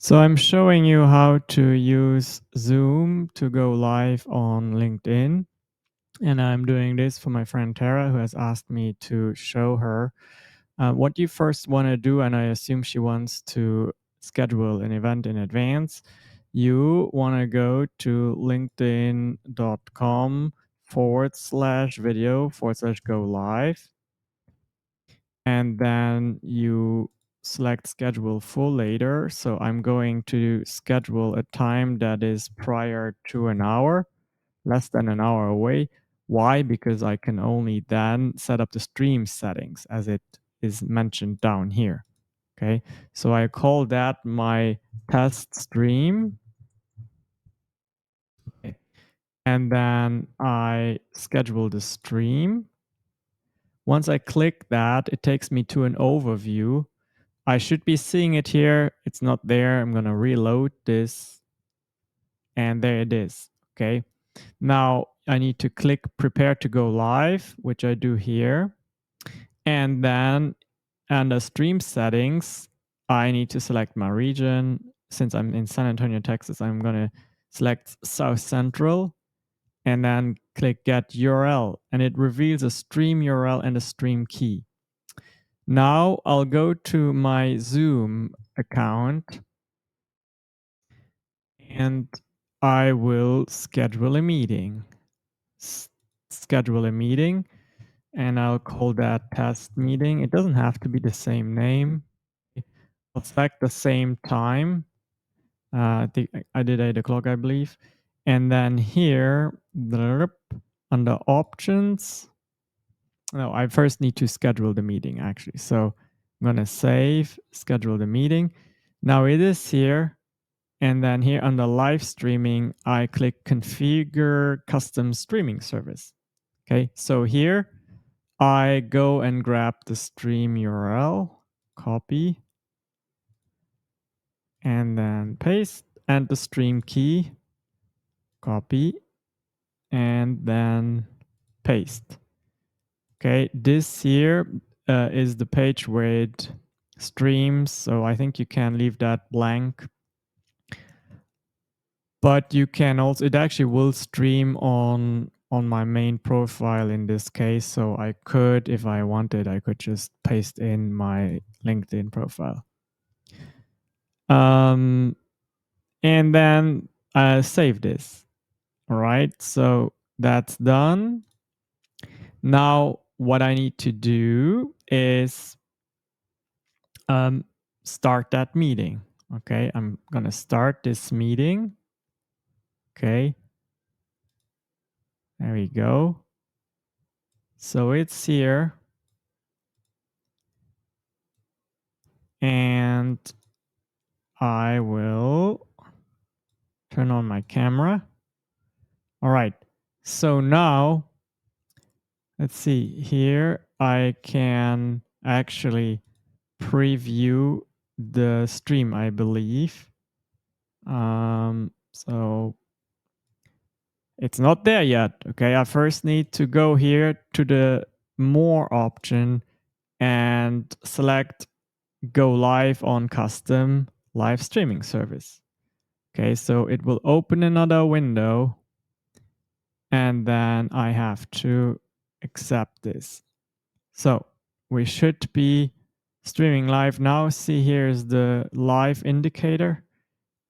So I'm showing you how to use Zoom to go live on LinkedIn. And I'm doing this for my friend Tara, who has asked me to show her what you first want to do. And I assume she wants to schedule an event in advance. You want to go to linkedin.com/video/go live. And then you select schedule full later. So I'm going to schedule a time that is prior to an hour, less than an hour away. Why? Because I can only then set up the stream settings as it is mentioned down here. Okay, so I call that my test stream. Okay. And then I schedule the stream. Once I click that, it takes me to an overview. I should be seeing it here. It's not there. I'm going to reload this. And there it is. Okay. Now I need to click prepare to go live, which I do here. And then under stream settings, I need to select my region. Since I'm in San Antonio, Texas, I'm going to select South Central and then click get URL. And it reveals a stream URL and a stream key. Now I'll go to my Zoom account and I will schedule a meeting. Schedule a meeting, and I'll call that test meeting. It doesn't have to be the same name. I'll select the same time. I think I did 8 o'clock, I believe. And then here, under options, no, I first need to schedule the meeting actually. So I'm going to save, schedule the meeting. Now it is here. And then here under live streaming, I click configure custom streaming service. Okay, so here I go and grab the stream URL, copy, and then paste, and the stream key, copy, and then paste. Okay, this here is the page where it streams, so I think you can leave that blank. But you can also, it actually will stream on my main profile in this case. So I could, if I wanted, I could just paste in my LinkedIn profile. And then save this. All right, so that's done. Now what I need to do is start that meeting. Okay, I'm gonna start this meeting. Okay, there we go. So it's here. And I will turn on my camera. All right. So now, let's see here. I can actually preview the stream, I believe. So it's not there yet. Okay. I first need to go here to the more option and select go live on custom live streaming service. Okay, so it will open another window and then I have to accept this. So we should be streaming live now. See, here's the live indicator.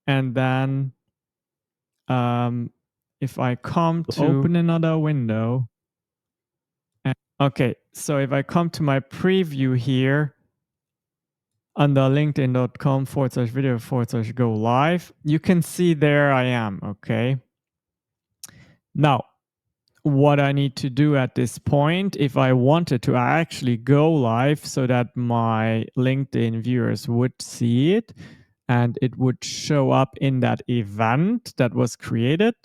And then if I come to open another window, okay, so if I come to my preview here under linkedin.com/video/go live, you can see there I am, okay? Now, what I need to do at this point, if I wanted to actually go live so that my LinkedIn viewers would see it and it would show up in that event that was created,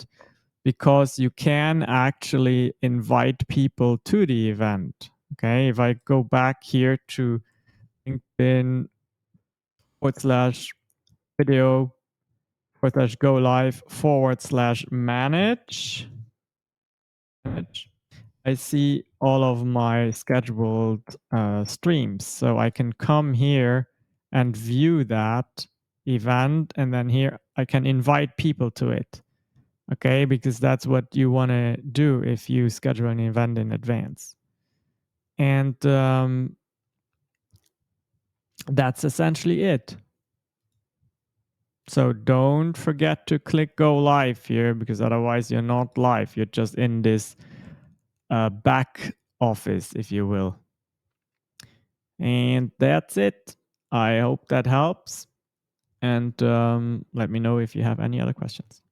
because you can actually invite people to the event. Okay, if I go back here to LinkedIn/video/go live/manage. I see all of my scheduled streams. So I can come here and view that event, and then here I can invite people to it. Okay, because that's what you want to do if you schedule an event in advance. And that's essentially it. So don't forget to click go live here, because otherwise you're not live. You're just in this back office, if you will. And that's it. I hope that helps. And let me know if you have any other questions.